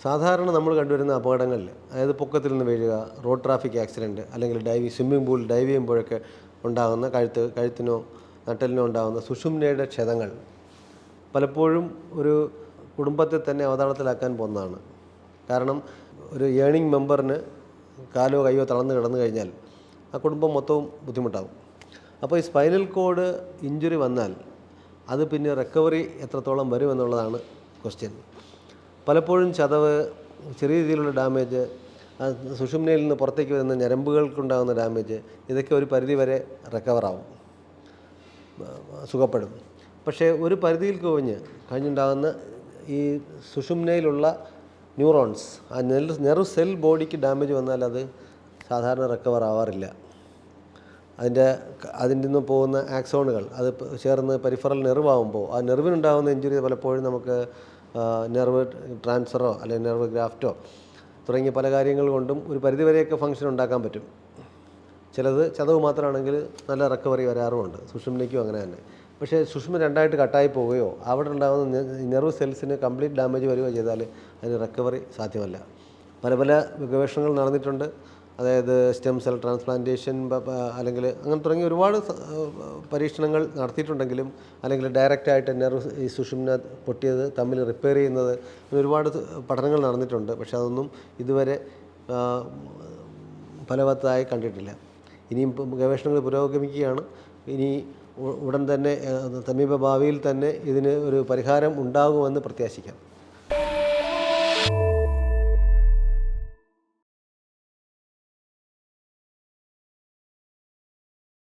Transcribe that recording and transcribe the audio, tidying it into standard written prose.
സാധാരണ നമ്മൾ കണ്ടുവരുന്ന അപകടങ്ങളിൽ, അതായത് പൊക്കത്തിൽ നിന്ന് വീഴുക, റോഡ് ട്രാഫിക് ആക്സിഡൻറ്റ്, അല്ലെങ്കിൽ സ്വിമ്മിംഗ് പൂൾ ഡൈവ് ചെയ്യുമ്പോഴൊക്കെ ഉണ്ടാകുന്ന കഴുത്തിനോ നട്ടലിനോ ഉണ്ടാകുന്ന സുഷുമ്നയുടെ ക്ഷതങ്ങൾ പലപ്പോഴും ഒരു കുടുംബത്തെ തന്നെ അവതാളത്തിലാക്കാൻ പോകുന്നതാണ്. കാരണം ഒരു ഏണിംഗ് മെമ്പറിന് കാലോ കയ്യോ തളർന്ന് കിടന്നു കഴിഞ്ഞാൽ ആ കുടുംബം മൊത്തവും ബുദ്ധിമുട്ടാകും. അപ്പോൾ ഈ സ്പൈനൽ കോഡ് ഇഞ്ചുറി വന്നാൽ അത് പിന്നെ റിക്കവറി എത്രത്തോളം വരുമെന്നുള്ളതാണ് ക്വസ്റ്റ്യൻ. പലപ്പോഴും ചതവ്, ചെറിയ രീതിയിലുള്ള ഡാമേജ്, സുഷുമ്നയിൽ നിന്ന് പുറത്തേക്ക് വരുന്ന ഞരമ്പുകൾക്കുണ്ടാകുന്ന ഡാമേജ്, ഇതൊക്കെ ഒരു പരിധിവരെ റിക്കവറാവും, സുഖപ്പെടും. പക്ഷേ ഒരു പരിധിയിൽ കഴിഞ്ഞുണ്ടാകുന്ന ഈ സുഷുമ്നയിലുള്ള ന്യൂറോൺസ്, ആ നെർവ് സെൽ ബോഡിക്ക് ഡാമേജ് വന്നാൽ അത് സാധാരണ റിക്കവർ ആവാറില്ല. അതിൽ നിന്ന് പോകുന്ന ആക്സോണുകൾ അത് ചേർന്ന് പെരിഫറൽ നെർവാകുമ്പോൾ ആ നെർവിനുണ്ടാകുന്ന ഇഞ്ചുറി പലപ്പോഴും നമുക്ക് നെർവ് ട്രാൻസ്ഫറോ അല്ലെങ്കിൽ നെർവ് ഗ്രാഫ്റ്റോ തുടങ്ങിയ പല കാര്യങ്ങൾ കൊണ്ടും ഒരു പരിധിവരെയൊക്കെ ഫംഗ്ഷൻ ഉണ്ടാക്കാൻ പറ്റും. ചിലത് ചതവ് മാത്രമാണെങ്കിൽ നല്ല റിക്കവറി വരാറുമുണ്ട്. സുഷുമ്നയ്ക്കും അങ്ങനെ തന്നെ. പക്ഷേ സുഷുമ്ന രണ്ടായിട്ട് കട്ടായി പോവുകയോ അവിടെ ഉണ്ടാകുന്ന നെർവ് സെൽസിന് കംപ്ലീറ്റ് ഡാമേജ് വരികയോ ചെയ്താൽ അതിന് റിക്കവറി സാധ്യമല്ല. പല ഗവേഷണങ്ങൾ നടന്നിട്ടുണ്ട്. അതായത് സ്റ്റെം സെൽ ട്രാൻസ്പ്ലാന്റേഷൻ അല്ലെങ്കിൽ അങ്ങനെ തുടങ്ങി ഒരുപാട് പരീക്ഷണങ്ങൾ നടത്തിയിട്ടുണ്ടെങ്കിലും, അല്ലെങ്കിൽ ഡയറക്റ്റായിട്ട് ഈ സുഷുമ്ന പൊട്ടിയത് തമ്മിൽ റിപ്പയർ ചെയ്യുന്നത്, ഒരുപാട് പഠനങ്ങൾ നടന്നിട്ടുണ്ട്. പക്ഷേ അതൊന്നും ഇതുവരെ ഫലവത്തായി കണ്ടിട്ടില്ല. ഇനിയും ഗവേഷണങ്ങൾ പുരോഗമിക്കുകയാണ്. ഇനി ഉടൻ തന്നെ സമീപ ഭാവിയിൽ തന്നെ ഇതിന് ഒരു പരിഹാരം ഉണ്ടാകുമെന്ന് പ്രത്യാശിക്കാം.